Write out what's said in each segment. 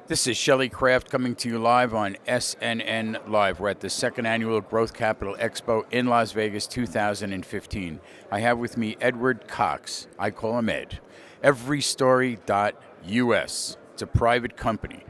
This is Shelley Kraft coming to you live on SNNLive. We're at the second annual Growth Capital Expo in Las Vegas 2015. I have with me Edward Cox. I call him Ed. everyStory.us. It's a private company.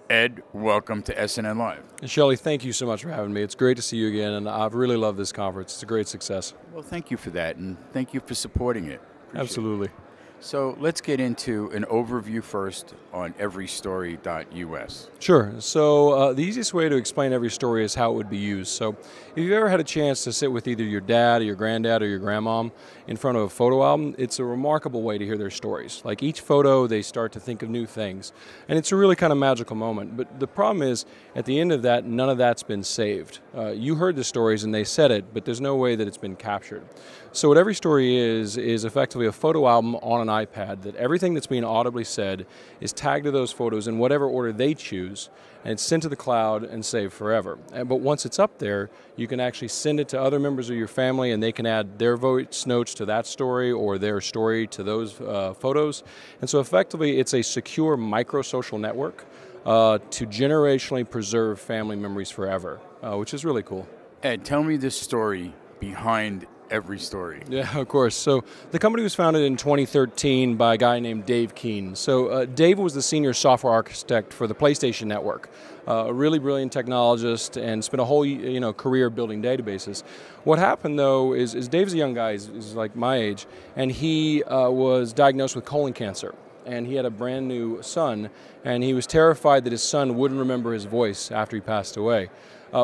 Ed, welcome to SNNLive. Shelley, thank you so much for having me. It's great to see you again, and I've really loved this conference. It's a great success. Well, thank you for that, and thank you for supporting it. Appreciate Absolutely. it. So let's get into an overview first on everyStory.us. Sure. So the easiest way to explain every story is how it would be used. So if you've ever had a chance to sit with either your dad or your granddad or your grandmom in front of a photo album, it's a remarkable way to hear their stories. Like each photo, they start to think of new things. And it's a really kind of magical moment. But the problem is, at the end of that, none of that's been saved. You heard the stories and they said it, but there's no way that it's been captured. So what every story is effectively a photo album on an iPad that everything that's being audibly said is tagged to those photos in whatever order they choose, and it's sent to the cloud and saved forever. But once it's up there, you can actually send it to other members of your family, and they can add their voice notes to that story or their story to those photos. And so effectively, it's a secure micro-social network to generationally preserve family memories forever, which is really cool. Ed, tell me the story behind everyStory. Yeah, of course. So the company was founded in 2013 by a guy named Dave Keane. So Dave was the senior software architect for the PlayStation Network, a really brilliant technologist, and spent a whole career building databases. What happened though is Dave's a young guy, he's like my age, and he was diagnosed with colon cancer. And he had a brand new son, and he was terrified that his son wouldn't remember his voice after he passed away.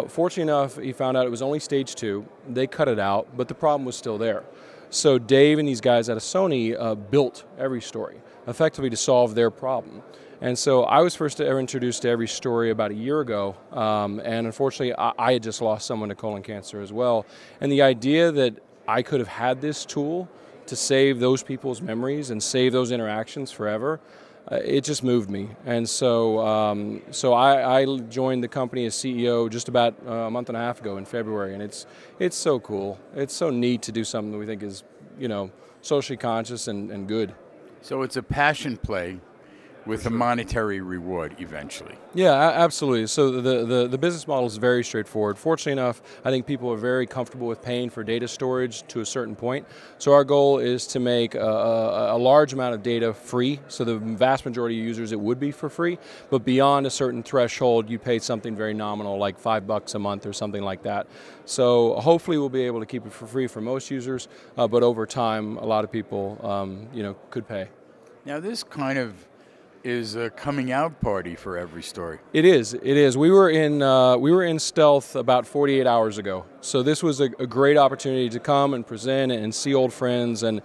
Fortunately enough, he found out it was only stage 2. They cut it out, but the problem was still there. So Dave and these guys at Sony built everyStory, effectively to solve their problem. And so I was first ever introduced to everyStory about a year ago, and unfortunately I had just lost someone to colon cancer as well. And the idea that I could have had this tool to save those people's memories and save those interactions forever, it just moved me. And so I joined the company as CEO just about a month and a half ago in February, and it's so cool. It's so neat to do something that we think is, socially conscious and good. So it's a passion play with a monetary reward eventually. Yeah, absolutely. So the business model is very straightforward. Fortunately enough, I think people are very comfortable with paying for data storage to a certain point. So our goal is to make a large amount of data free. So the vast majority of users, it would be for free. But beyond a certain threshold, you pay something very nominal, like $5 a month or something like that. So hopefully we'll be able to keep it for free for most users. But over time, a lot of people, could pay. Now this kind of is a coming out party for everyStory. It is. It is. We were in stealth about 48 hours ago. So this was a great opportunity to come and present and see old friends, and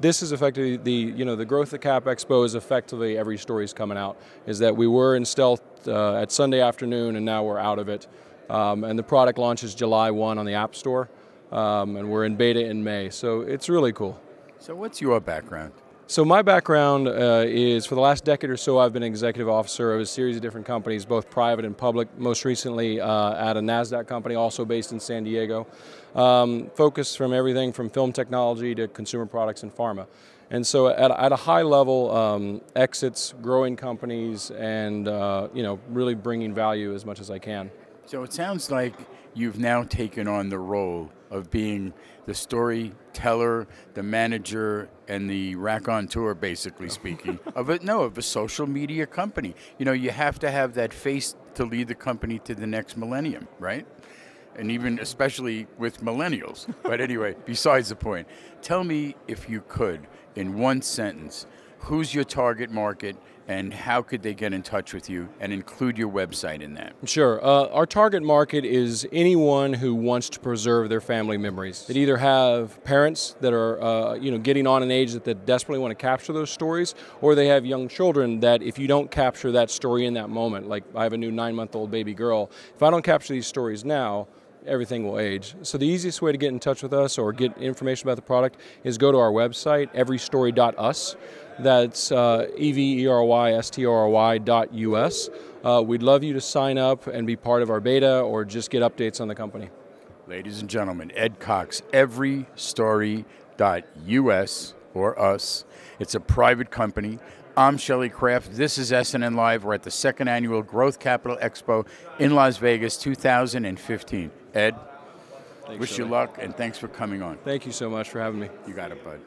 this is effectively the Growth Capital Expo is effectively everyStory's coming out. Is that we were in stealth at Sunday afternoon, and now we're out of it. And the product launches July 1 on the App Store, and we're in beta in May. So it's really cool. So what's your background? So my background is, for the last decade or so, I've been an executive officer of a series of different companies, both private and public, most recently at a NASDAQ company, also based in San Diego, focused from everything from film technology to consumer products and pharma. And so at a high level, exits, growing companies, and really bringing value as much as I can. So it sounds like you've now taken on the role of being the storyteller, the manager, and the raconteur, basically speaking, of a social media company. You have to have that face to lead the company to the next millennium, right? And even especially with millennials. But anyway, besides the point, tell me, if you could, in one sentence, who's your target market and how could they get in touch with you, and include your website in that? Sure. Our target market is anyone who wants to preserve their family memories. They either have parents that are getting on an age that they desperately want to capture those stories, or they have young children that if you don't capture that story in that moment, like I have a new 9-month-old baby girl, if I don't capture these stories now, everything will age. So the easiest way to get in touch with us or get information about the product is go to our website, everystory.us. That's everystory.us. We'd love you to sign up and be part of our beta or just get updates on the company. Ladies and gentlemen, Ed Cox, everystory.us or us. It's a private company. I'm Shelley Kraft. This is SNN Live. We're at the second annual Growth Capital Expo in Las Vegas 2015. Ed, Thanks, wish you Shelley. luck, and thanks for coming on. Thank you so much for having me. You got it, bud.